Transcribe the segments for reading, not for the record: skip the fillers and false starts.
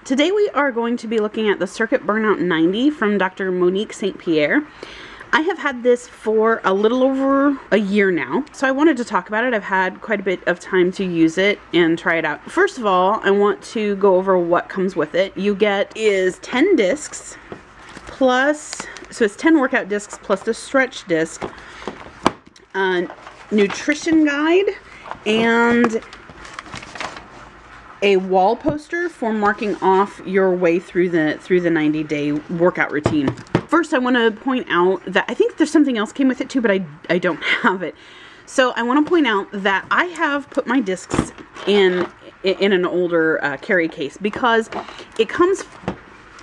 Today we are going to be looking at the Circuit Burnout 90 from Dr. Monique St. Pierre. I have had this for a little over a year now, so I wanted to talk about it. I've had quite a bit of time to use it and try it out. First of all, I want to go over what comes with it. You get is 10 discs plus, so it's 10 workout discs plus the stretch disc, nutrition guide, and a wall poster for marking off your way through the 90-day workout routine. First, I want to point out that I think there's something else came with it too, but I don't have it. So I want to point out that I have put my discs in an older carry case because it comes.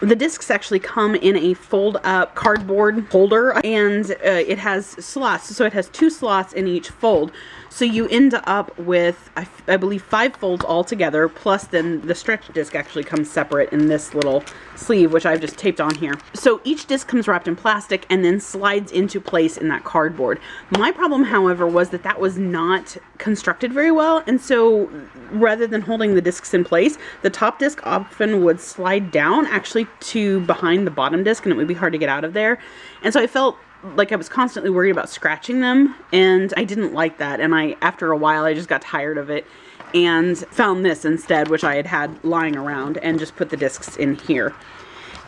The discs actually come in a fold-up cardboard holder, and it has slots. So it has 2 slots in each fold. So you end up with, I believe, 5 folds all together, plus then the stretch disc actually comes separate in this little sleeve, which I've just taped on here. So each disc comes wrapped in plastic and then slides into place in that cardboard. My problem, however, was that was not constructed very well, and so rather than holding the discs in place, the top disc often would slide down actually to behind the bottom disc, and it would be hard to get out of there. And so I felt like I was constantly worried about scratching them, and I didn't like that. And after a while, I just got tired of it and found this instead, which I had lying around, and just put the discs in here.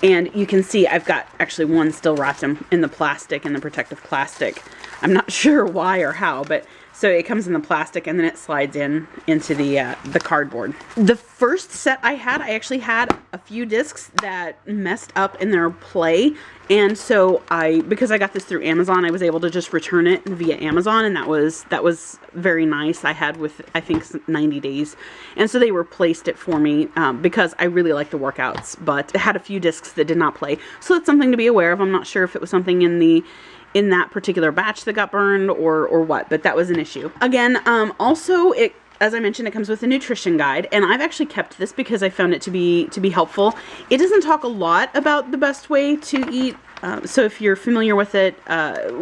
And you can see I've got actually one still wrapped in the plastic, in the protective plastic. I'm not sure why or how, but so it comes in the plastic and then it slides into the cardboard. The first set I actually had a few discs that messed up in their play. And so because I got this through Amazon, I was able to just return it via Amazon, and that was very nice. I had with, I think, 90 days. And so they replaced it for me because I really like the workouts, but it had a few discs that did not play. So that's something to be aware of. I'm not sure if it was something in that particular batch that got burned or what, but that was an issue. Again, also as I mentioned, it comes with a nutrition guide, and I've actually kept this because I found it to be helpful. It doesn't talk a lot about the best way to eat. So if you're familiar with it,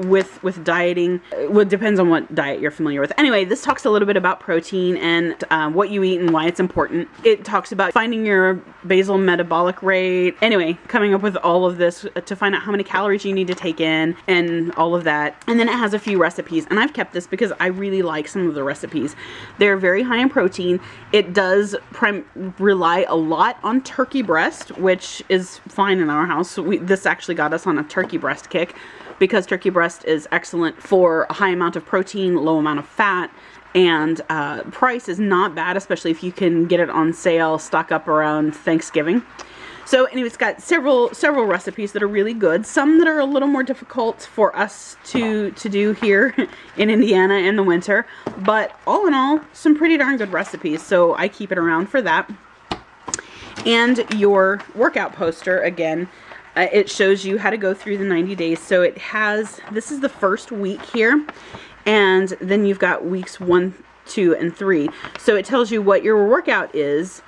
with dieting, well, it depends on what diet you're familiar with. Anyway, this talks a little bit about protein and what you eat and why it's important. It talks about finding your basal metabolic rate. Anyway, coming up with all of this to find out how many calories you need to take in and all of that. And then it has a few recipes, and I've kept this because I really like some of the recipes. They're very high in protein. It does rely a lot on turkey breast, which is fine in our house. This actually got us on a turkey breast kick because turkey breast is excellent for a high amount of protein, low amount of fat, and price is not bad, especially if you can get it on sale, stock up around Thanksgiving. So anyway, it's got several recipes that are really good, some that are a little more difficult for us to do here in Indiana in the winter, but all in all, some pretty darn good recipes, so I keep it around for that. And your workout poster, again, it shows you how to go through the 90 days. So it has, this is the first week here, and then you've got weeks 1, 2, and 3. So it tells you what your workout is.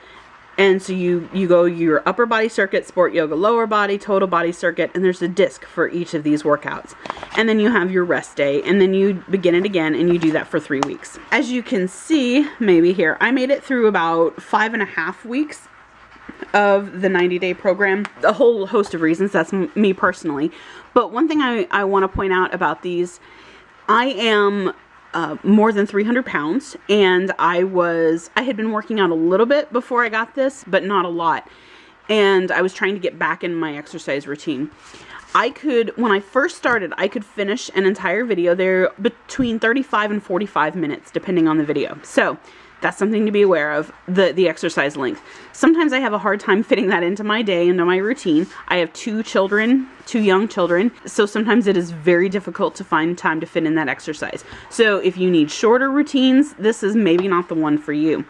And so you go your upper body circuit, sport yoga, lower body, total body circuit, and there's a disc for each of these workouts. And then you have your rest day, and then you begin it again, and you do that for 3 weeks. As you can see, maybe here, I made it through about 5.5 weeks of the 90-day program. A whole host of reasons, that's me personally. But one thing I want to point out about these, I am more than 300 pounds, and I had been working out a little bit before I got this, but not a lot. And I was trying to get back in my exercise routine. When I first started, I could finish an entire video. They're between 35 and 45 minutes, depending on the video. So that's something to be aware of, the exercise length. Sometimes I have a hard time fitting that into my day, into my routine. I have 2 young children, so sometimes it is very difficult to find time to fit in that exercise. So if you need shorter routines, this is maybe not the one for you.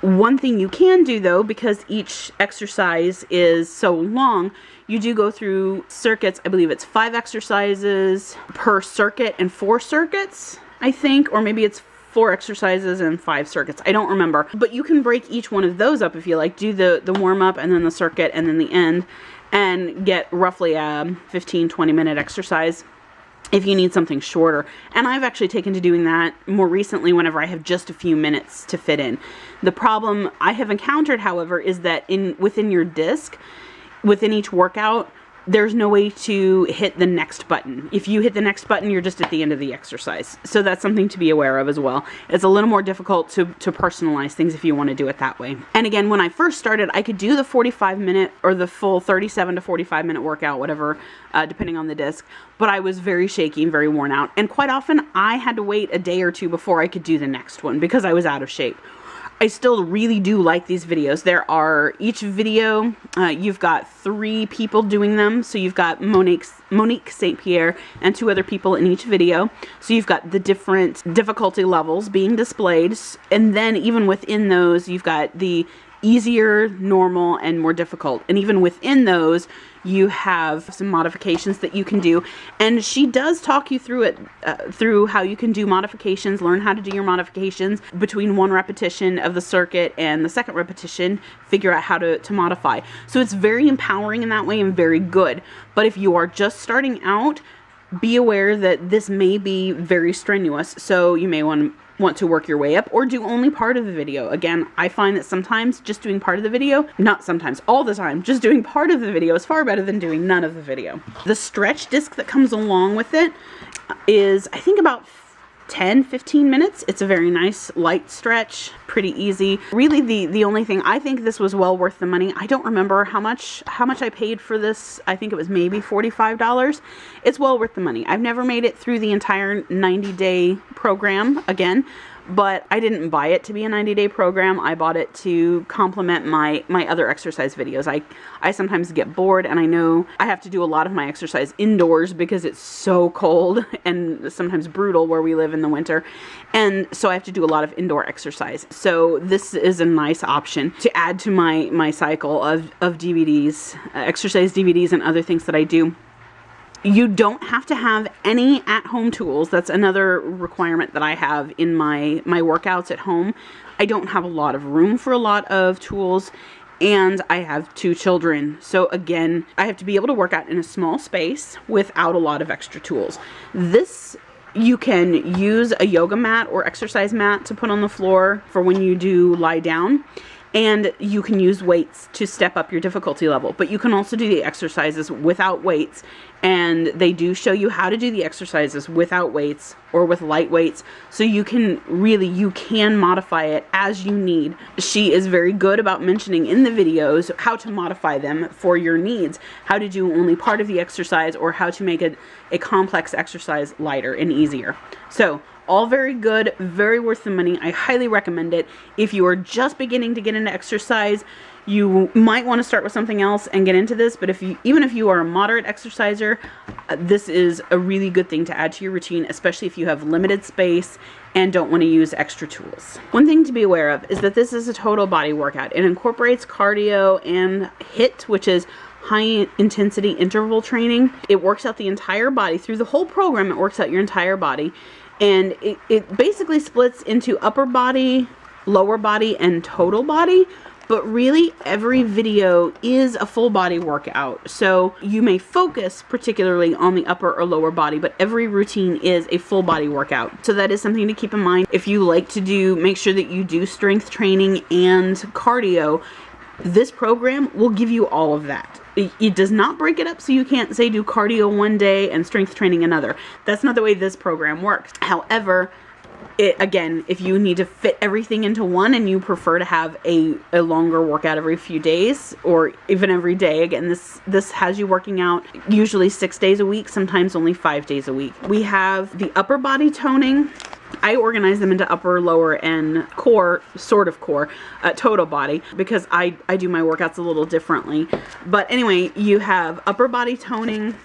One thing you can do though, because each exercise is so long, you do go through circuits. I believe it's 5 exercises per circuit and 4 circuits, I think, or maybe it's 4 exercises and 5 circuits. I don't remember, but you can break each one of those up if you like. Do the warm-up and then the circuit and then the end, and get roughly a 15-20 minute exercise. if you need something shorter. And I've actually taken to doing that more recently whenever I have just a few minutes to fit in. The problem I have encountered, however, is that within your disc, within each workout, there's no way to hit the next button. If you hit the next button, you're just at the end of the exercise. So that's something to be aware of as well. It's a little more difficult to personalize things if you want to do it that way. And again, when I first started, I could do the 45-minute or the full 37 to 45-minute workout, whatever, depending on the disc. But I was very shaky and very worn out. And quite often, I had to wait a day or two before I could do the next one because I was out of shape. I still really do like these videos. There are, each video, you've got 3 people doing them. So you've got Monique St. Pierre and 2 other people in each video. So you've got the different difficulty levels being displayed. And then even within those, you've got the easier, normal, and more difficult. And even within those, you have some modifications that you can do. And she does talk you through it, through how you can do modifications, learn how to do your modifications between 1 repetition of the circuit and the 2nd repetition, figure out how to modify. So it's very empowering in that way and very good. But if you are just starting out, be aware that this may be very strenuous. So you may want to work your way up or do only part of the video. Again, I find that sometimes just doing part of the video, not sometimes, all the time, just doing part of the video is far better than doing none of the video. The stretch disc that comes along with it is, I think, about 10-15 minutes. It's a very nice light stretch, pretty easy. Really the only thing, I think this was well worth the money. I don't remember how much I paid for this. I think it was maybe $45. It's well worth the money. I've never made it through the entire 90-day program again, but I didn't buy it to be a 90-day program. I bought it to complement my other exercise videos. I sometimes get bored, and I know I have to do a lot of my exercise indoors because it's so cold and sometimes brutal where we live in the winter. And so I have to do a lot of indoor exercise. So this is a nice option to add to my cycle of DVDs, exercise DVDs and other things that I do. You don't have to have any at-home tools. That's another requirement that I have in my workouts at home. I don't have a lot of room for a lot of tools, and I have 2 children. So again, I have to be able to work out in a small space without a lot of extra tools. This, you can use a yoga mat or exercise mat to put on the floor for when you do lie down. And you can use weights to step up your difficulty level. But you can also do the exercises without weights. And they do show you how to do the exercises without weights or with light weights. So you can modify it as you need. She is very good about mentioning in the videos how to modify them for your needs. How to do only part of the exercise or how to make a complex exercise lighter and easier. So all very good, very worth the money. I highly recommend it. If you are just beginning to get into exercise, you might want to start with something else and get into this. But even if you are a moderate exerciser, this is a really good thing to add to your routine, especially if you have limited space and don't want to use extra tools. One thing to be aware of is that this is a total body workout. It incorporates cardio and HIIT, which is high intensity interval training. It works out the entire body. Through the whole program, it works out your entire body. And it basically splits into upper body, lower body, and total body. But really, every video is a full body workout. So you may focus particularly on the upper or lower body, but every routine is a full body workout. So that is something to keep in mind. If you like to make sure that you do strength training and cardio, this program will give you all of that. It does not break it up so you can't say do cardio one day and strength training another. That's not the way this program works. However, again, if you need to fit everything into one and you prefer to have a longer workout every few days or even every day, again, this has you working out usually 6 days a week, sometimes only 5 days a week. We have the upper body toning. I organize them into upper, lower, and core, sort of core, total body, because I do my workouts a little differently. But anyway, you have upper body toning,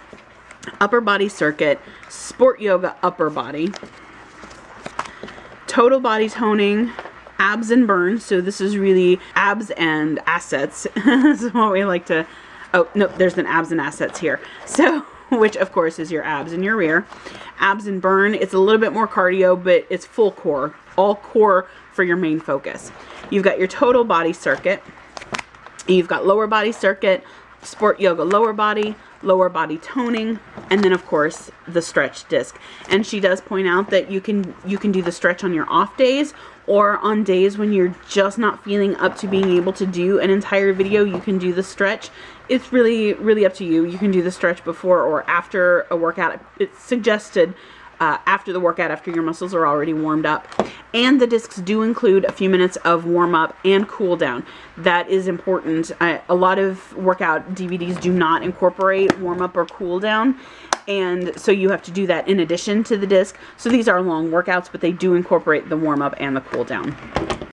upper body circuit, sport yoga upper body, total body toning, abs and burn. So this is really abs and assets. This is what we like to, oh, no, there's an abs and assets here. So, which of course is your abs and your rear. Abs and burn, it's a little bit more cardio, but it's full core, all core for your main focus. You've got your total body circuit. You've got lower body circuit, sport yoga lower body toning, and then of course the stretch disc. And she does point out that you can do the stretch on your off days, or on days when you're just not feeling up to being able to do an entire video, you can do the stretch. It's really up to you. You can do the stretch before or after a workout. It's suggested after the workout, after your muscles are already warmed up. And the discs do include a few minutes of warm up and cool down. That is important. A lot of workout DVDs do not incorporate warm up or cool down, and so you have to do that in addition to the disc. So these are long workouts, but they do incorporate the warm up and the cool down.